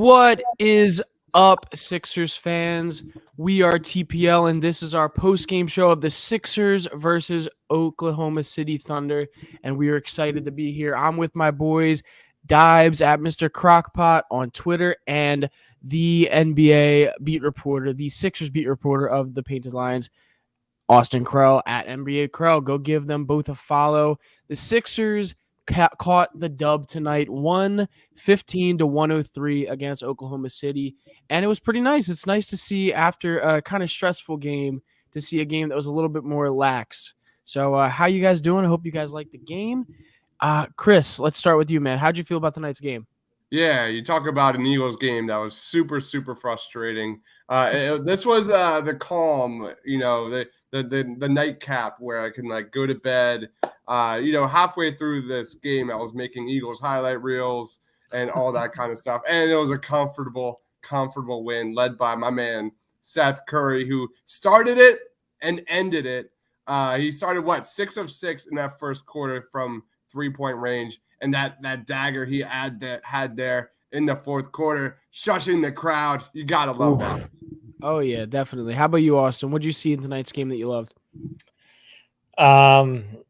What is up, Sixers fans? We are TPL, and this is our post-game show of the Sixers versus Oklahoma City Thunder, and we are excited to be here. I'm with my boys, Dibes at Mr. Crockpot on Twitter, and the NBA beat reporter, the Sixers beat reporter of the Painted Lions, Austin Krell at NBA Krell. Go give them both a follow. The Sixers caught the dub tonight, 115-103 against Oklahoma City, and it was pretty nice. It's nice to see after a kind of stressful game to see a game that was a little bit more lax. So how you guys doing? I hope you guys like the game. Chris, let's start with you, man. How'd you feel about tonight's game? Yeah, you talk about an Eagles game that was super, super frustrating. This was the calm, the nightcap where I can go to bed. Halfway through this game, I was making Eagles highlight reels and all that kind of stuff, and it was a comfortable win led by my man Seth Curry, who started it and ended it. He started 6 of 6 in that first quarter from 3-point range. And that dagger he had there in the fourth quarter, shushing the crowd. You got to love that. Oh, yeah, definitely. How about you, Austin? What did you see in tonight's game that you loved?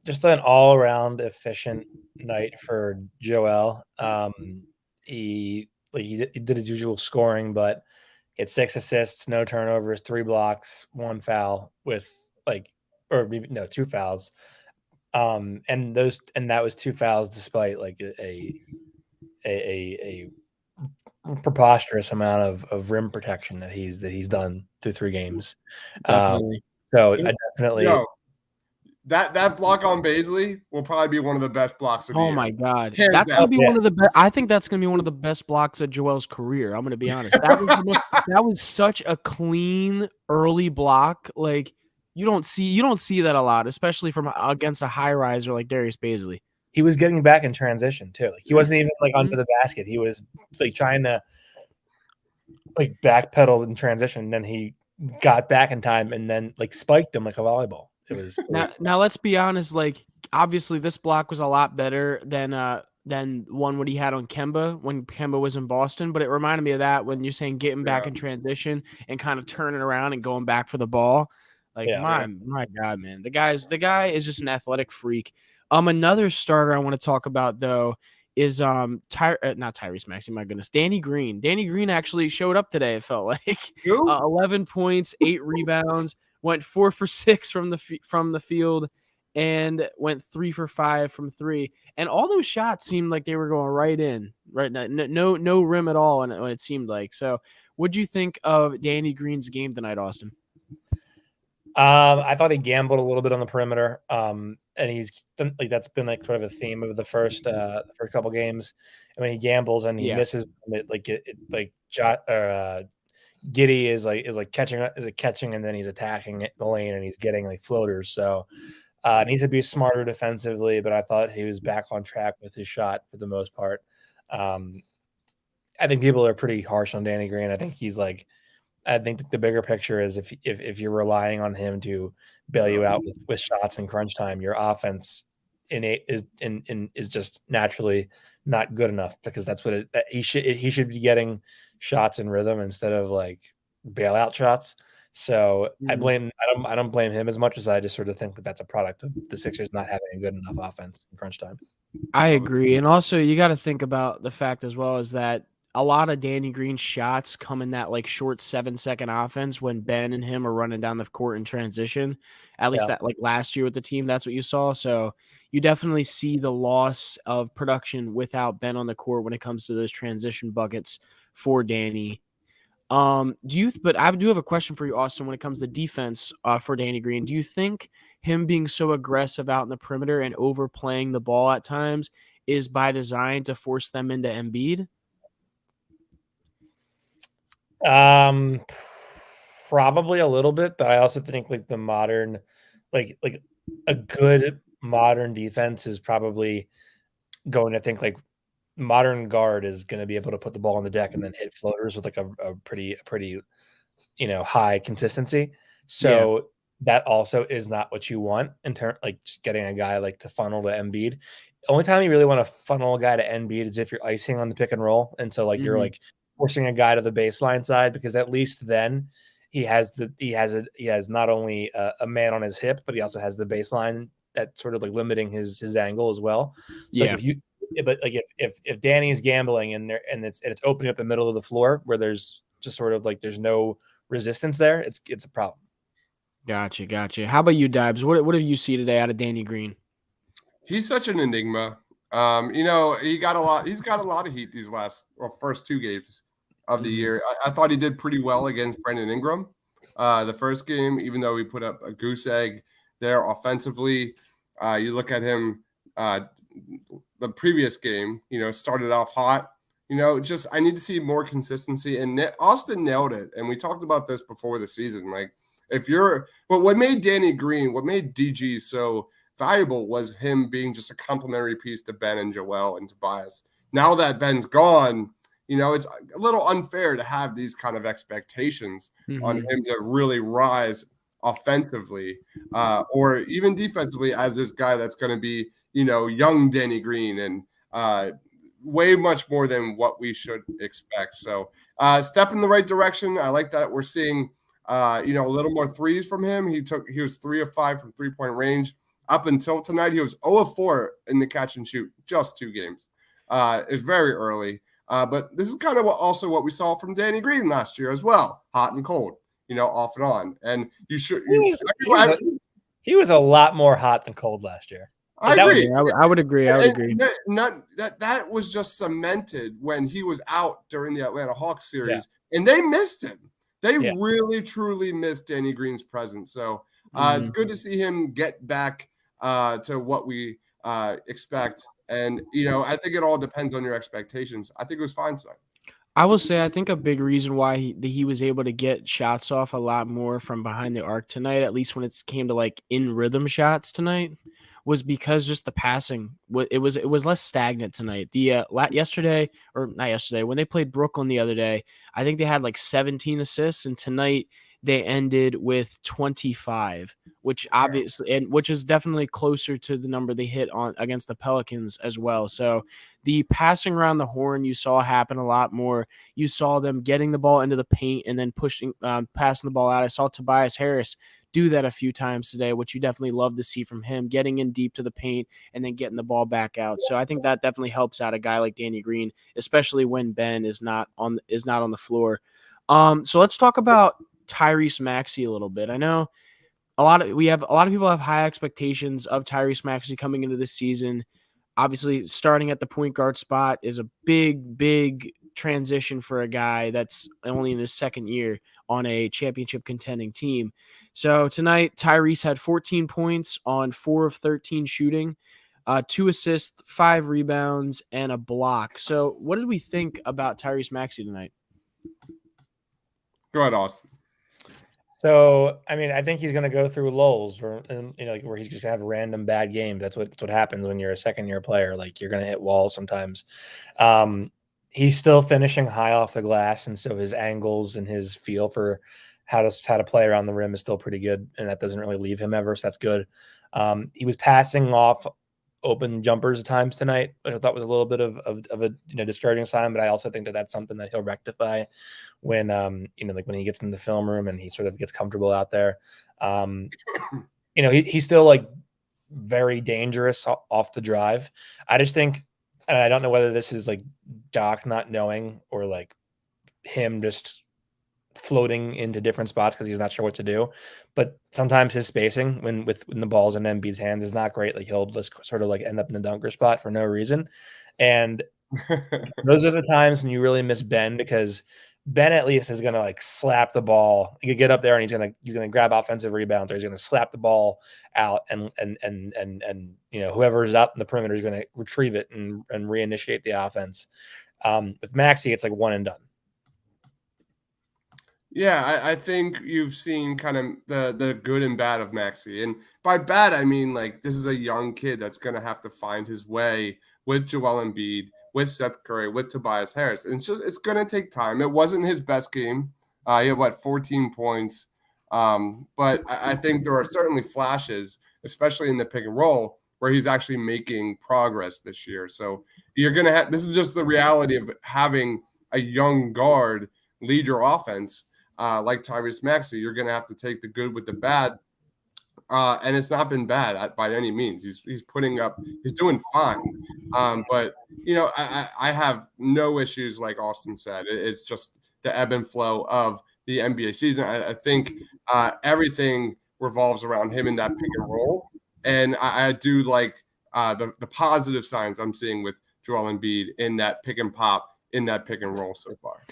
Just an all-around efficient night for Joel. He did his usual scoring, but he had 6 assists, no turnovers, 3 blocks, 1 foul with 2 fouls. And that was 2 fouls despite a preposterous amount of rim protection that he's done through 3 games. Definitely. I definitely that block on Baisley will probably be one of the best blocks of the year. Oh my God, that's gonna be one of the best. I think that's gonna be one of the best blocks of Joel's career. I'm gonna be honest. That was such a clean early block. Like you don't see that a lot, especially from against a high riser like Darius Baisley. He was getting back in transition too. He wasn't even under the basket. He was trying to backpedal in transition. And then he got back in time and then spiked him like a volleyball. It was now. Let's be honest. Obviously, this block was a lot better than one what he had on Kemba when Kemba was in Boston. But it reminded me of that when you're saying getting back in transition and kind of turning around and going back for the ball. My God, man, the guy is just an athletic freak. Another starter I want to talk about though is not Tyrese Maxey. My goodness, Danny Green. Danny Green actually showed up today. It felt like 11 points, 8 rebounds, went 4 for 6 from the field, and went 3 for 5 from 3. And all those shots seemed like they were going right in, right? No rim at all, and it seemed like. So, what'd you think of Danny Green's game tonight, Austin? I thought he gambled a little bit on the perimeter, and he's that's been sort of a theme of the first couple games. I mean, he gambles and he misses Giddy is catching and then he's attacking the lane and he's getting floaters. So needs to be smarter defensively. But I thought he was back on track with his shot for the most part. I think people are pretty harsh on Danny Green. I think the bigger picture is if you're relying on him to bail you out with shots in crunch time, your offense is just naturally not good enough because that's what he should be getting shots in rhythm instead of bailout shots. So I don't blame him as much as I just sort of think that that's a product of the Sixers not having a good enough offense in crunch time. I agree, and also you got to think about the fact as well is that a lot of Danny Green's shots come in that short 7-second offense when Ben and him are running down the court in transition. At least that last year with the team, that's what you saw. So you definitely see the loss of production without Ben on the court when it comes to those transition buckets for Danny. But I do have a question for you, Austin, when it comes to defense for Danny Green. Do you think him being so aggressive out in the perimeter and overplaying the ball at times is by design to force them into Embiid? Probably a little bit, but I also think the modern, a good modern defense is probably going to think modern guard is going to be able to put the ball on the deck and then hit floaters with a pretty high consistency. So that also is not what you want in terms just getting a guy to funnel to Embiid. The only time you really want to funnel a guy to Embiid is if you're icing on the pick and roll, and so you're forcing a guy to the baseline side, because at least then he has not only a man on his hip, but he also has the baseline that's sort of like limiting his angle as well. So Yeah. if Danny's gambling and it's opening up the middle of the floor where there's just sort of like there's no resistance there, it's a problem. Gotcha. How about you, Dibs? What have you seen today out of Danny Green? He's such an enigma. He's got a lot of heat these first 2 games of the year. I thought he did pretty well against Brandon Ingram. The first game, even though he put up a goose egg there offensively, you look at him. The previous game, started off hot. I need to see more consistency. And Austin nailed it. And we talked about this before the season. Like, what made Danny Green, what made DG so valuable was him being just a complementary piece to Ben and Joel and Tobias. Now that Ben's gone, it's a little unfair to have these kind of expectations on him to really rise offensively or even defensively as this guy that's going to be, young Danny Green and way much more than what we should expect. So step in the right direction. I like that we're seeing, a little more threes from him. He was 3 of 5 from 3-point range. Up until tonight, he was 0 of 4 in the catch and shoot, just 2 games. It's very early. But this is kind of what we saw from Danny Green last year as well. Hot and cold, off and on. And he was a lot more hot than cold last year. I agree. I would agree. That was just cemented when he was out during the Atlanta Hawks series, and they missed him. They really, truly missed Danny Green's presence. So it's good to see him get back to what we expect. And, I think it all depends on your expectations. I think it was fine tonight. I will say I think a big reason why he was able to get shots off a lot more from behind the arc tonight, at least when it came to like in rhythm shots tonight, was because just the passing. It was less stagnant tonight. The when they played Brooklyn the other day, I think they had like 17 assists, and tonight they ended with 25, which is definitely closer to the number they hit on against the Pelicans as well. So the passing around the horn you saw happen a lot more. You saw them getting the ball into the paint and then passing the ball out. I saw Tobias Harris do that a few times today, which you definitely love to see from him, getting in deep to the paint and then getting the ball back out. So I think that definitely helps out a guy like Danny Green, especially when Ben is not on the floor. So let's talk about Tyrese Maxey a little bit. I know a lot of people have high expectations of Tyrese Maxey coming into this season. Obviously, starting at the point guard spot is a big transition for a guy that's only in his second year on a championship contending team. So tonight, Tyrese had 14 points on 4 of 13 shooting, 2 assists, 5 rebounds, and a block. So what did we think about Tyrese Maxey tonight? Go ahead, Austin. So, I mean, I think he's going to go through lulls where he's just going to have random bad games. That's what happens when you're a second-year player. Like, you're going to hit walls sometimes. He's still finishing high off the glass, and so his angles and his feel for how to play around the rim is still pretty good, and that doesn't really leave him ever, so that's good. He was passing off open jumpers at times tonight, which I thought was a little bit of a discouraging sign, but I also think that that's something that he'll rectify when when he gets in the film room and he sort of gets comfortable out there. He's still like very dangerous off the drive. I just think, and I don't know whether this is like Doc not knowing or like him just floating into different spots because he's not sure what to do. But sometimes his spacing when the ball's in Embiid's hands is not great. Like he'll just sort of like end up in the dunker spot for no reason. And those are the times when you really miss Ben, because Ben at least is going to like slap the ball. He could get up there and he's going to grab offensive rebounds, or he's going to slap the ball out and whoever's out in the perimeter is going to retrieve it and reinitiate the offense. With Maxey, it's like one and done. Yeah, I think you've seen kind of the good and bad of Maxey. And by bad, I mean, like, this is a young kid that's going to have to find his way with Joel Embiid, with Seth Curry, with Tobias Harris. And it's going to take time. It wasn't his best game. He had, 14 points. But I think there are certainly flashes, especially in the pick and roll, where he's actually making progress this year. So you're going to have – this is just the reality of having – a young guard lead your offense like Tyrese Maxey, you're going to have to take the good with the bad. And it's not been bad by any means. He's putting up, he's doing fine. But I have no issues like Austin said. It's just the ebb and flow of the NBA season. I think everything revolves around him in that pick and roll, and I do like the positive signs I'm seeing with Joel Embiid in that pick and pop, in that pick and roll so far.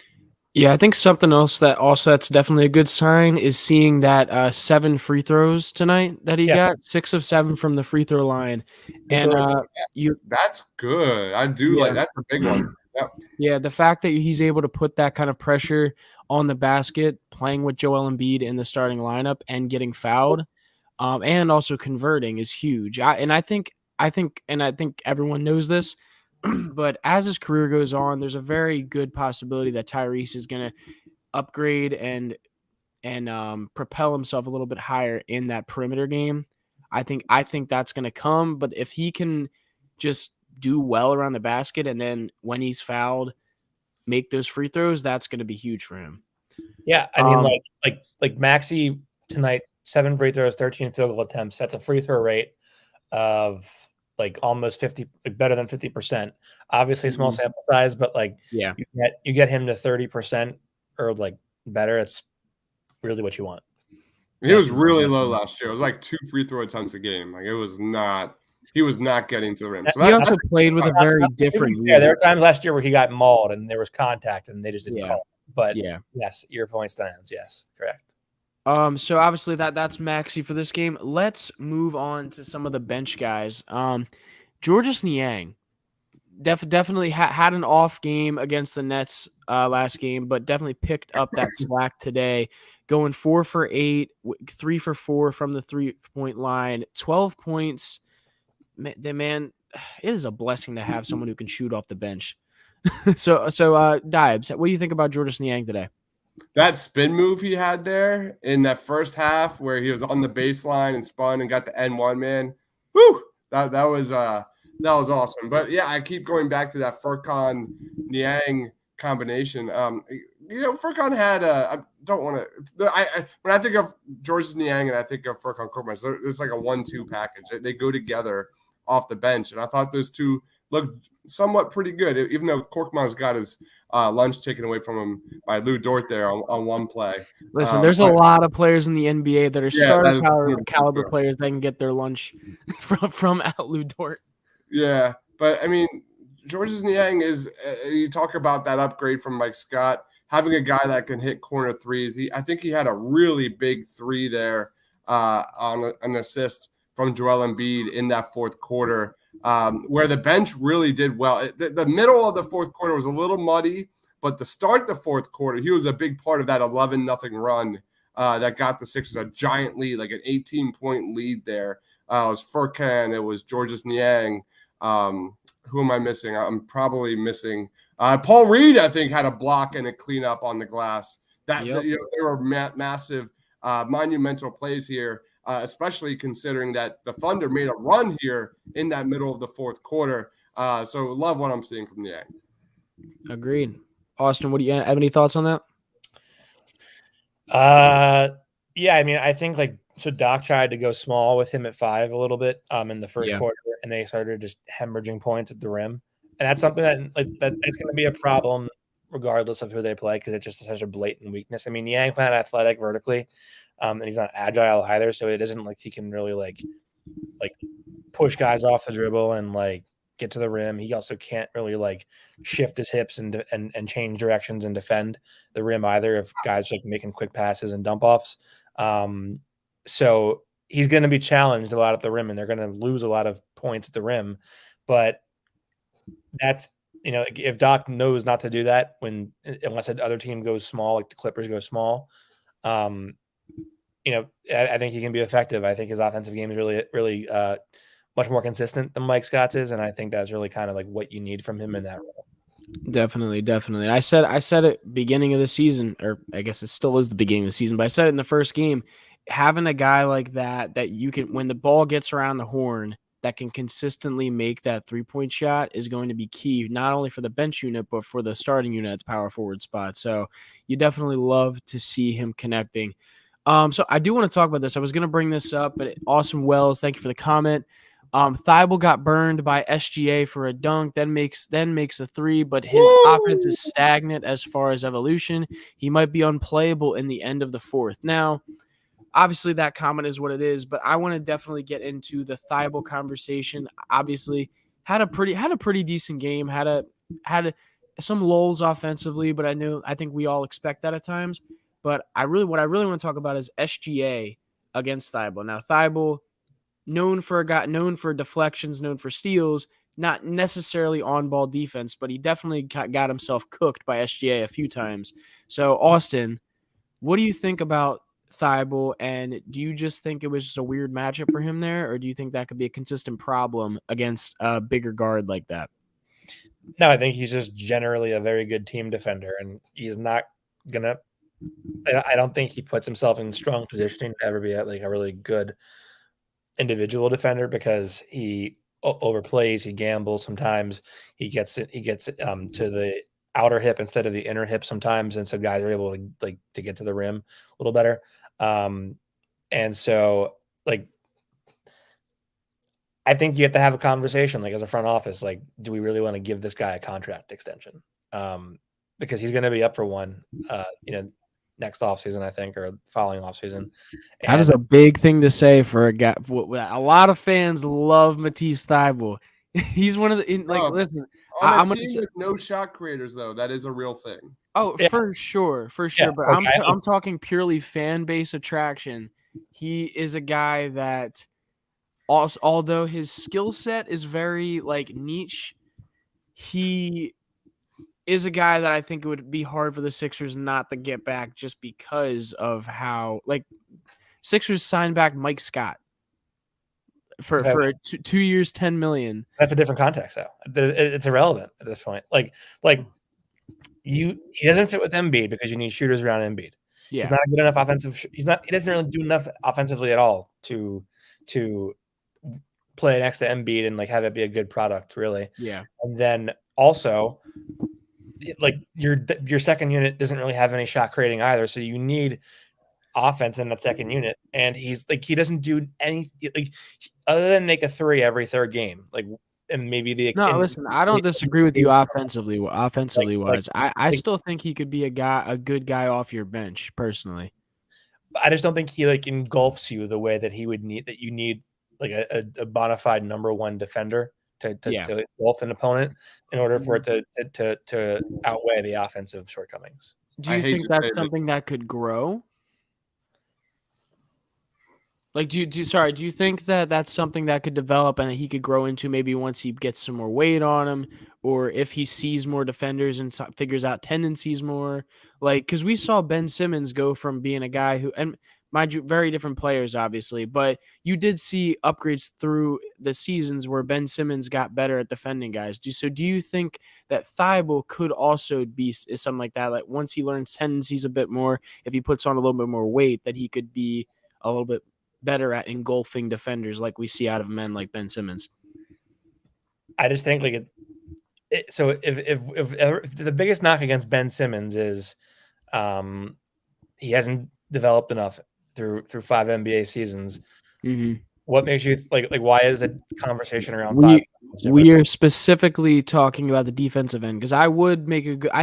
Yeah, I think something else that's definitely a good sign is seeing that 7 free throws tonight that he got, 6 of 7 from the free throw line, and that's good. I do like that's a big one. Yep. Yeah, the fact that he's able to put that kind of pressure on the basket, playing with Joel Embiid in the starting lineup and getting fouled, and also converting is huge. I think everyone knows this. But as his career goes on, there's a very good possibility that Tyrese is going to upgrade and propel himself a little bit higher in that perimeter game. I think that's going to come. But if he can just do well around the basket and then when he's fouled, make those free throws, that's going to be huge for him. Yeah, I mean, like Maxey tonight, 7 free throws, 13 field goal attempts. That's a free throw rate of like almost 50, like better than 50%. Obviously, small sample size, but like you get him to 30% or like better. It's really what you want. He was really low last year. It was like 2 free throw attempts a game. Like it was not. He was not getting to the rim. So he also played with a very different. Yeah, there were times last year where he got mauled and there was contact and they just didn't call it. But yes, your point stands. Yes, correct. So obviously that's Maxey for this game. Let's move on to some of the bench guys. Georges Niang definitely had an off game against the Nets last game, but definitely picked up that slack today, going 4 for 8, 3 for 4 from the 3-point line, 12 points. Man, it is a blessing to have someone who can shoot off the bench. So Dibes, what do you think about Georges Niang today? That spin move he had there in that first half where he was on the baseline and spun and got the N1, man. Woo! That was awesome. But yeah, I keep going back to that Furkan Niang combination. Furkan had I don't want to. When I think of Georges Niang and I think of Furkan Korkmaz, it's like a 1-2 package. They go together off the bench, and I thought those two looked somewhat pretty good, even though Korkmaz got his lunch taken away from him by Lou Dort there on one play. Listen, there's a lot of players in the NBA that are starting caliber players that can get their lunch from Lou Dort. Yeah, but I mean, Georges Niang is you talk about that upgrade from Mike Scott, having a guy that can hit corner threes. I think he had a really big 3 there on an assist from Joel Embiid in that fourth quarter, where the bench really did well. The middle of the fourth quarter was a little muddy, but to start the fourth quarter, he was a big part of that 11-0 run that got the Sixers a giant lead, like an 18-point lead there. It was Furkan, it was Georges Niang. Who am I missing? I'm probably missing Paul Reed. I think had a block and a cleanup on the glass. There were massive, monumental plays here. Especially considering that the Thunder made a run here in that middle of the fourth quarter. So love what I'm seeing from Niang. Agreed. Austin, what do you have any thoughts on that? Yeah, I mean, I think so Doc tried to go small with him at 5 a little bit in the first quarter, and they started just hemorrhaging points at the rim. And that's something that's going to be a problem regardless of who they play because it's just such a blatant weakness. I mean, Niang's not athletic vertically. And he's not agile either, so it isn't like he can really like push guys off the dribble and get to the rim. He also can't really shift his hips and change directions and defend the rim either if guys making quick passes and dump offs. So he's going to be challenged a lot at the rim, and they're going to lose a lot of points at the rim. But that's if Doc knows not to do that unless the other team goes small, like the Clippers go small. I think he can be effective. I think his offensive game is really, really much more consistent than Mike Scott's is, and I think that's really kind of what you need from him in that role. Definitely. I said it beginning of the season, or I guess it still is the beginning of the season, but I said it in the first game. Having a guy like that you can, when the ball gets around the horn, that can consistently make that 3-point shot is going to be key, not only for the bench unit, but for the starting unit at the power forward spot. So you definitely love to see him connecting. So I do want to talk about this. I was going to bring this up, but Awesome Wells, thank you for the comment. Thibault got burned by SGA for a dunk, then makes a three, but his offense is stagnant as far as evolution. He might be unplayable in the end of the fourth. Now, obviously that comment is what it is, but I want to definitely get into the Thibault conversation. Obviously, had a pretty decent game. Had some lulls offensively, but I think we all expect that at times. But what I really want to talk about is SGA against Thibault. Now Thibault, known for deflections, known for steals, not necessarily on ball defense, but he definitely got himself cooked by SGA a few times. So Austin, what do you think about Thibault, and do you just think it was just a weird matchup for him there, or do you think that could be a consistent problem against a bigger guard like that? No, I think he's just generally a very good team defender, and he's not gonna. I don't think he puts himself in strong positioning to ever be a really good individual defender because he overplays, he gambles sometimes, he gets to the outer hip instead of the inner hip sometimes, and so guys are able to get to the rim a little better. And so I think you have to have a conversation as a front office, do we really want to give this guy a contract extension? Because he's going to be up for one, next offseason, I think, or following offseason. That is a big thing to say for a guy. A lot of fans love Matisse Thybulle. He's one of the listen. On a team with no shot creators, though, that is a real thing. Oh, yeah. for sure. Yeah, but I'm talking purely fan base attraction. He is a guy that, also, although his skill set is very niche, he is a guy that I think it would be hard for the Sixers not to get back just because of how Sixers signed back Mike Scott for 2 years, $10 million. That's a different context, though. It's irrelevant at this point. He doesn't fit with Embiid because you need shooters around Embiid. Yeah. He's not good enough offensive. He doesn't really do enough offensively at all to play next to Embiid and have it be a good product, really. Yeah. And then also, your second unit doesn't really have any shot creating either, so you need offense in that second unit, and he doesn't do anything other than make a three every third game, and maybe listen, I don't disagree with you offensively wise. I still think he could be a good guy off your bench personally. I just don't think he engulfs you the way that he would need, that you need a bona fide number one defender to engulf an opponent in order for it to outweigh the offensive shortcomings. Do you think that's something that could grow? Do you think that that's something that could develop and he could grow into maybe once he gets some more weight on him, or if he sees more defenders and figures out tendencies more? Because we saw Ben Simmons go from being a guy who, and mind you, very different players, obviously, but you did see upgrades through the seasons where Ben Simmons got better at defending guys. Do you think that Thibault could also be something like that? Once he learns tendencies a bit more, if he puts on a little bit more weight, that he could be a little bit better at engulfing defenders like we see out of men like Ben Simmons? I just think if the biggest knock against Ben Simmons is he hasn't developed enough through 5 NBA seasons. Mm-hmm. What makes you why is the conversation around we are specifically talking about the defensive end, because I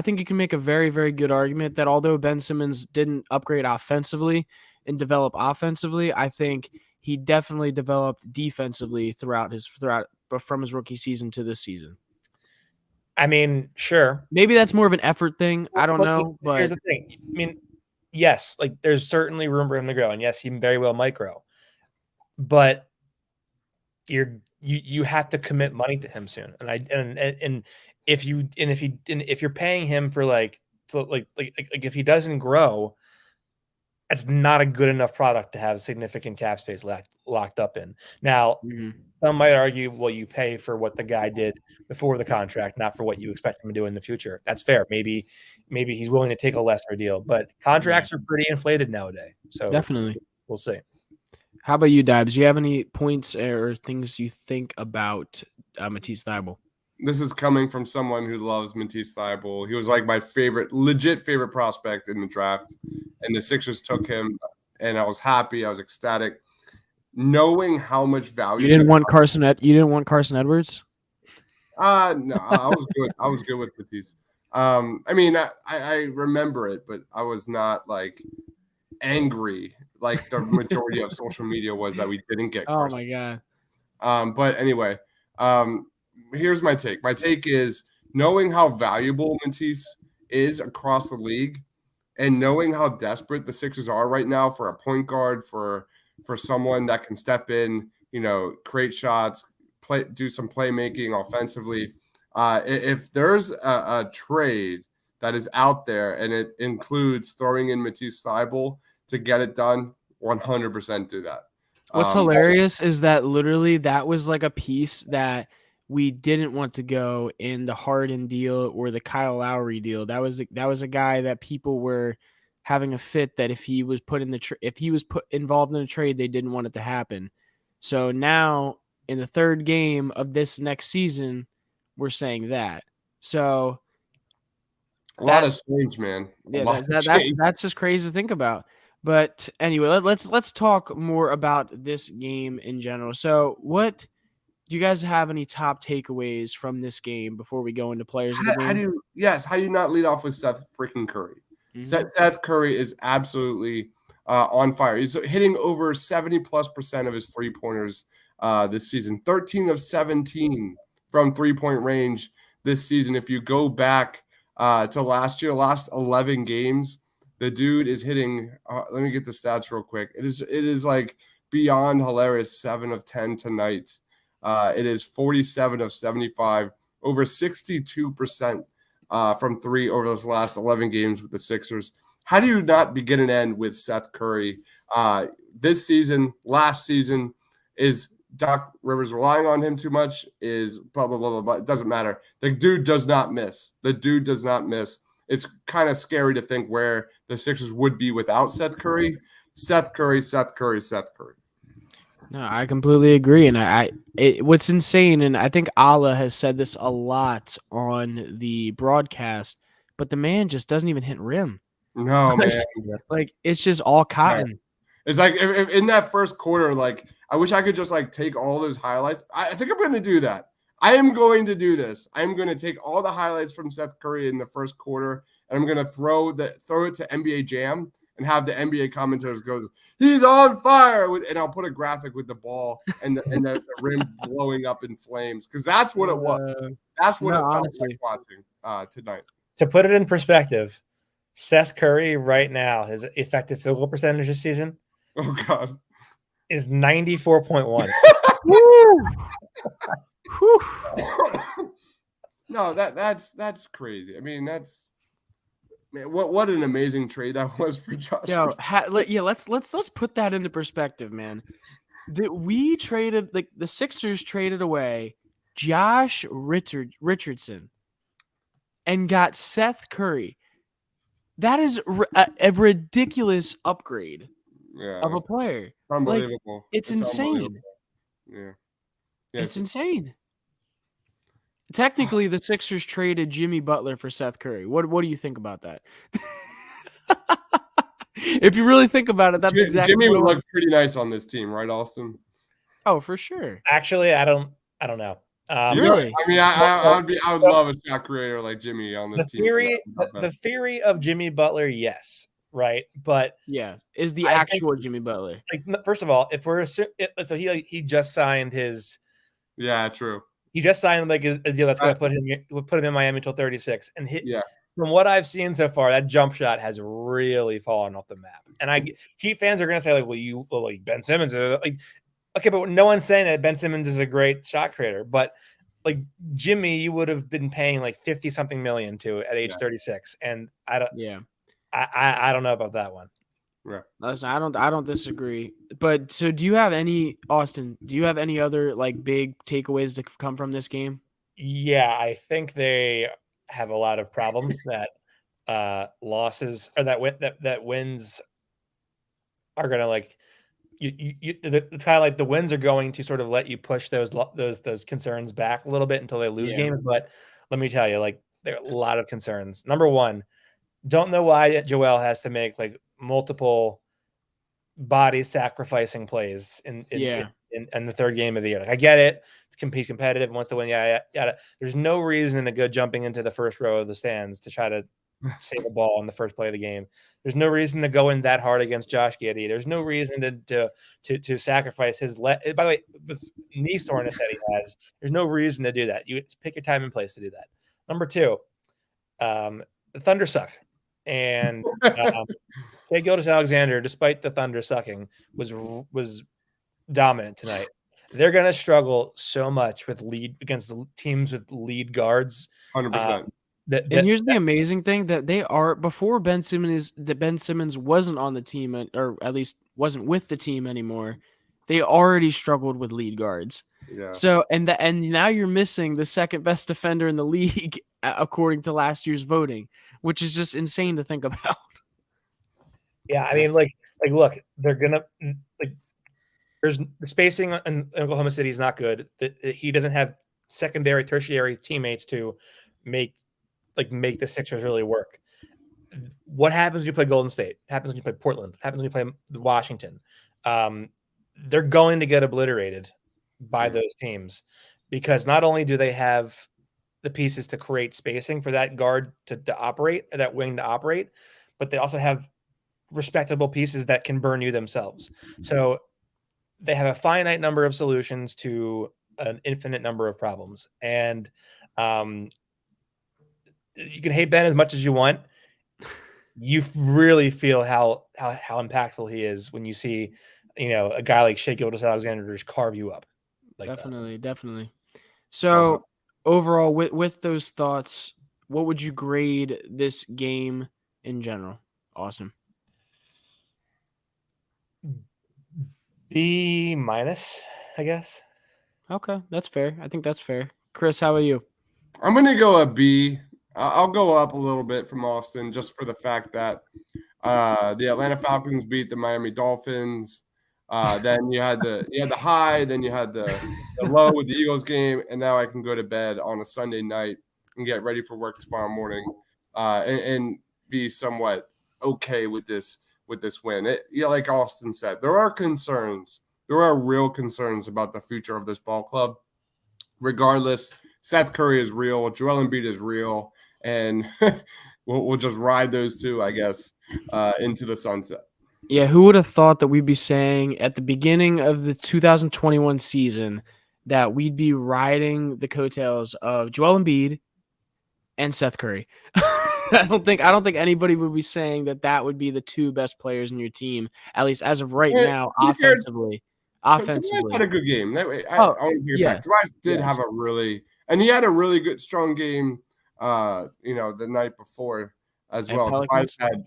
think you can make a very, very good argument that although Ben Simmons didn't upgrade offensively and develop offensively, I think he definitely developed defensively from his rookie season to this season. I mean, sure. Maybe that's more of an effort thing. I don't know. But here's the thing. I mean, yes, there's certainly room for him to grow, and yes, he very well might grow. But you have to commit money to him soon, and if you're paying him for if he doesn't grow, that's not a good enough product to have significant cap space locked up in. Now, some might argue, well, you pay for what the guy did before the contract, not for what you expect him to do in the future. That's fair. Maybe he's willing to take a lesser deal, but contracts are pretty inflated nowadays. So definitely, we'll see. How about you, Dibs? Do you have any points or things you think about Matisse Thybulle? This is coming from someone who loves Matisse Thybulle. He was like my legit favorite prospect in the draft, and the Sixers took him, and I was happy. I was ecstatic, knowing how much value. You didn't want Carson Edwards? No, I was good. I was good with Matisse. I mean, I remember it, but I was not like angry like the majority of social media was that we didn't get Carson. Oh my god. But anyway, here's my take. My take is knowing how valuable Matisse is across the league, and knowing how desperate the Sixers are right now for a point guard, for someone that can step in, create shots, do some playmaking offensively. If there's a trade that is out there and it includes throwing in Matisse Thybulle to get it done, 100% do that. What's hilarious is that literally that was like a piece that we didn't want to go in the Harden deal or the Kyle Lowry deal. That was a guy that people were having a fit that if he was put involved in a trade, they didn't want it to happen. So now in the third game of this next season, we're saying that. So a lot of change, man. Yeah, that's just crazy to think about. But anyway, let's talk more about this game in general. So, what do you guys have any top takeaways from this game before we go into players of the game? How do you not lead off with Seth freaking Curry? Mm-hmm. Seth Curry is absolutely on fire. He's hitting over 70+% of his 3-pointers this season. 13 of 17 from 3-point range this season. If you go back to last year, last 11 games, the dude is hitting. Let me get the stats real quick. It is like beyond hilarious. 7 of 10 tonight. It is 47 of 75, over 62% from 3 over those last 11 games with the Sixers. How do you not begin and end with Seth Curry this season? Last season, is Doc Rivers relying on him too much? Is blah, blah, blah, blah, blah. It doesn't matter. The dude does not miss. It's kind of scary to think where the Sixers would be without Seth Curry. Seth Curry. No, I completely agree. And what's insane, and I think Allah has said this a lot on the broadcast, but the man just doesn't even hit rim. No, man. Like, it's just all cotton. Right. It's like if in that first quarter, like, I wish I could just like take all those highlights. I think I'm going to do that. I am going to do this. I'm going to take all the highlights from Seth Curry in the first quarter, and I'm going to throw it to NBA Jam and have the NBA commentators goes, he's on fire, and I'll put a graphic with the ball and the rim blowing up in flames, because that's what it was. That's what it felt like watching tonight. To put it in perspective, Seth Curry right now, his effective field goal percentage this season, oh god, is 94.1. No, that's crazy. I mean, that's, man, what an amazing trade that was for Josh. Let's put that into perspective, man. We traded, like, the Sixers traded away Josh Richardson and got Seth Curry. That is a ridiculous upgrade of a player. Unbelievable. Like, it's insane. Yeah. It's insane. Technically, the Sixers traded Jimmy Butler for Seth Curry. What do you think about that? If you really think about it, that's exactly. Jimmy would look pretty nice on this team, right, Austin? Oh, for sure. Actually, I don't know. Really? I mean, I would love a shot creator like Jimmy on this team. The theory of Jimmy Butler, yes, right, but yeah, is the actual Jimmy Butler. Like, first of all, if we're so he just signed his. Yeah, true. He just signed like his deal that's going to put him in Miami until 36, and from what I've seen so far, that jump shot has really fallen off the map. And Heat fans are going to say, like, Ben Simmons, like, okay, but no one's saying that Ben Simmons is a great shot creator. But like Jimmy, you would have been paying like 50-something million to at age 36, and I don't. Yeah, I don't know about that one. Right. Listen, I don't disagree. But so, do you have any, Austin? Do you have any other like big takeaways to come from this game? Yeah, I think they have a lot of problems that losses or that wins are gonna, like, it's kind of like the wins are going to sort of let you push those concerns back a little bit until they lose games. But let me tell you, like, there are a lot of concerns. Number one, don't know why Joel has to make like multiple body sacrificing plays in the third game of the year. Like, I get it. He's competitive, wants to win. Yeah. There's no reason to go jumping into the first row of the stands to try to save a ball on the first play of the game. There's no reason to go in that hard against Josh Giddey. There's no reason to sacrifice his by the way, with knee soreness that he has, there's no reason to do that. You pick your time and place to do that. Number two, the Thunder suck. And Shai Gilgeous-Alexander, despite the Thunder sucking, was dominant tonight. They're going to struggle so much with against teams with lead guards. 100%. And here's the amazing thing that they are before Ben Simmons wasn't on the team, or at least wasn't with the team anymore. They already struggled with lead guards. Yeah. So and now you're missing the second best defender in the league according to last year's voting, which is just insane to think about. Yeah, I mean, like look, they're gonna like. There's the spacing in Oklahoma City is not good. He doesn't have secondary, tertiary teammates to make the Sixers really work. What happens when you play Golden State? What happens when you play Portland? What happens when you play Washington? They're going to get obliterated by those teams because not only do they have the pieces to create spacing for that guard to operate, or that wing to operate, but they also have respectable pieces that can burn you themselves. So they have a finite number of solutions to an infinite number of problems. And you can hate Ben as much as you want. You really feel how impactful he is when you see, a guy like Shai Gilgeous-Alexander just carve you up. Like Definitely. So overall, with those thoughts, what would you grade this game in general, Austin? B-, I guess. Okay, that's fair. I think that's fair. Chris, how about you? I'm going to go a B. I'll go up a little bit from Austin just for the fact that the Atlanta Falcons beat the Miami Dolphins. Then you had the high, then you had the low with the Eagles game, and now I can go to bed on a Sunday night and get ready for work tomorrow morning, and be somewhat okay with this win. Like Austin said, there are concerns. There are real concerns about the future of this ball club. Regardless, Seth Curry is real. Joel Embiid is real. And we'll just ride those two, I guess, into the sunset. Yeah, who would have thought that we'd be saying at the beginning of the 2021 season that we'd be riding the coattails of Joel Embiid and Seth Curry? I don't think anybody would be saying that would be the two best players in your team, at least as of right now, offensively. Tobias had a good game. I want to take it back. Tobias did have a really – and he had a really good, strong game, the night before as well. Tobias had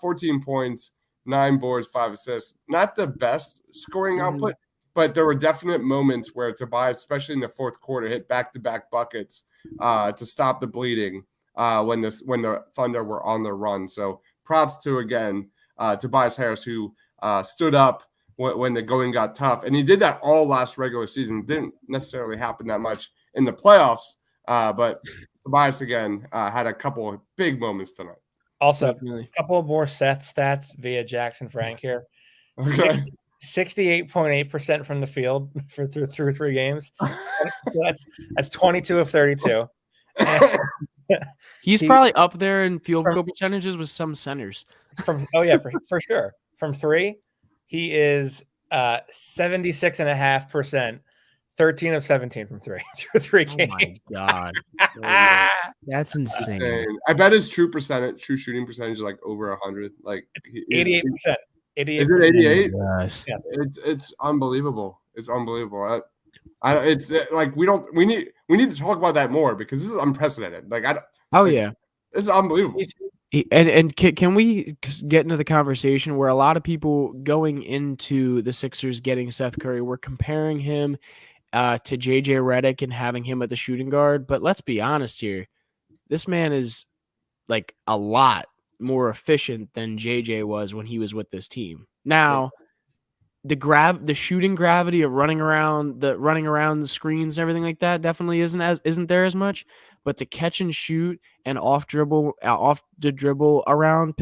14 points, 9 boards, 5 assists. Not the best scoring output, but there were definite moments where Tobias, especially in the fourth quarter, hit back-to-back buckets to stop the bleeding when the Thunder were on the run. So props to, again, Tobias Harris, who stood up when the going got tough. And he did that all last regular season. Didn't necessarily happen that much in the playoffs, but Tobias, again, had a couple of big moments tonight. Also, a couple more Seth stats via Jackson Frank here. Okay. 68.8% from the field through 3 games. That's 22 of 32. He's probably up there in field goal percentages with some centers. For sure. From 3, he is 76.5%, 13 of 17 from 3 through 3 games. Oh my God. That's insane. I bet his true shooting percentage is like over 100. Like 88%. Is it 88? Yes. Yeah. It's unbelievable. It's unbelievable. It's like we need to talk about that more because this is unprecedented. This is unbelievable. And can we get into the conversation where a lot of people going into the Sixers getting Seth Curry were comparing him to JJ Redick and having him at the shooting guard? But let's be honest here, this man is like a lot more efficient than JJ was when he was with this team. Now, the shooting gravity of running around the screens and everything like that definitely isn't there as much, but the catch and shoot and off the dribble around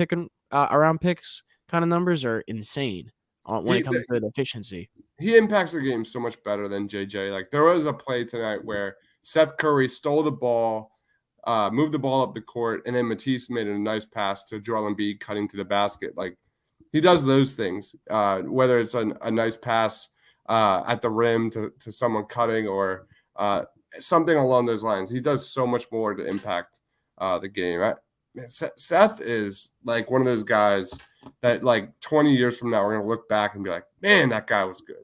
around picks kind of numbers are insane when He it comes to the efficiency. he impacts the game so much better than JJ. Like there was a play tonight where Seth Curry stole the ball, moved the ball up the court, and then Matisse made a nice pass to Joel Embiid cutting to the basket. Like he does those things, whether it's a nice pass at the rim to someone cutting or something along those lines. He does so much more to impact the game. Seth is like one of those guys that like 20 years from now, we're going to look back and be like, man, that guy was good.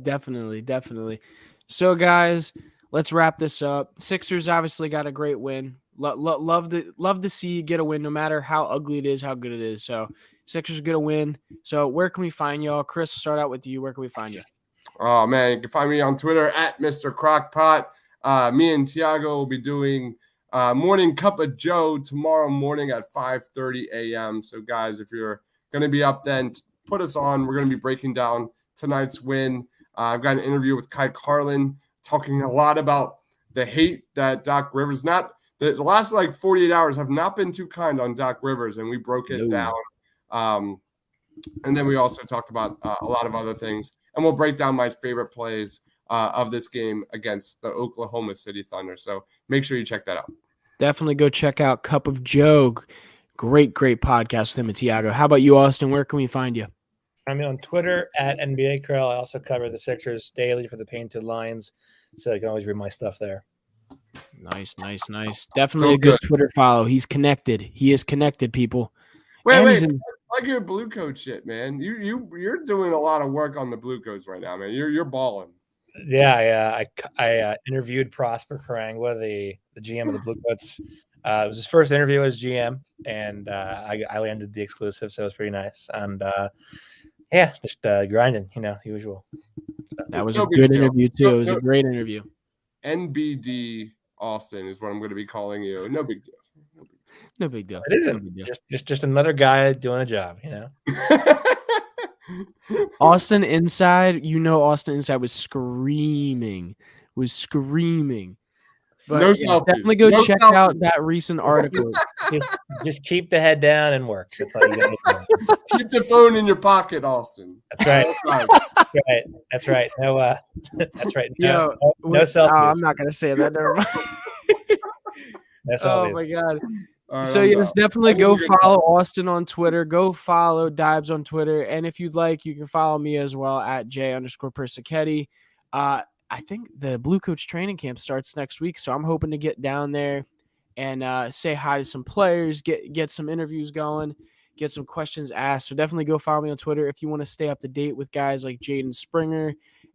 Definitely. So, guys, let's wrap this up. Sixers obviously got a great win. Love to see you get a win, no matter how ugly it is, how good it is. So, Sixers get a win. So, where can we find y'all? Chris, we'll start out with you. Where can we find you? Oh, man, you can find me on Twitter at Mr. Crockpot. Me and Tiago will be doing Morning Cup of Joe tomorrow morning at 5:30 a.m. So, guys, if you're going to be up then, put us on. We're going to be breaking down tonight's win. I've got an interview with Kai Carlin talking a lot about the hate that Doc Rivers, the last like 48 hours have not been too kind on Doc Rivers, and we broke it down. And then we also talked about a lot of other things, and we'll break down my favorite plays of this game against the Oklahoma City Thunder. So make sure you check that out. Definitely go check out Cup of Joe. Great podcast with him and Tiago. How about you, Austin? Where can we find you? Find me on Twitter at NBA Curl. I also cover the Sixers daily for the Painted Lions, so you can always read my stuff there. Nice. Definitely so a good Twitter follow. He's connected. He is connected, people. Wait. I like your blue coat shit, man. You're doing a lot of work on the blue coats right now, man. You're balling. Yeah. I interviewed Prosper Karangwa, the GM of the Blue Coats. It was his first interview as GM, and I landed the exclusive, so it was pretty nice. And just grinding, usual. So, that was a good interview too. It was a great interview. NBD Austin is what I'm going to be calling you. No big deal. No big deal. It isn't. Just another guy doing a job, Austin Inside was screaming. But no definitely go check out that recent article. just keep the head down and work. That's all you got to do. Keep the phone in your pocket, Austin. That's right. That's right. No, that's right. No selfies. I'm not gonna say that. Never mind. Oh my god. Right, so yes, definitely go follow Austin on Twitter. Go follow Dibes on Twitter, and if you'd like, you can follow me as well at J_Persichetti. I think the Blue Coach training camp starts next week, so I'm hoping to get down there and say hi to some players, get some interviews going, get some questions asked. So definitely go follow me on Twitter if you want to stay up to date with guys like Jaden Springer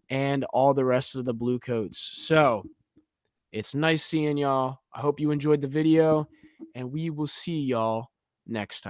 and all the rest of the Blue Coats. So it's nice seeing y'all. I hope you enjoyed the video, and we will see y'all next time.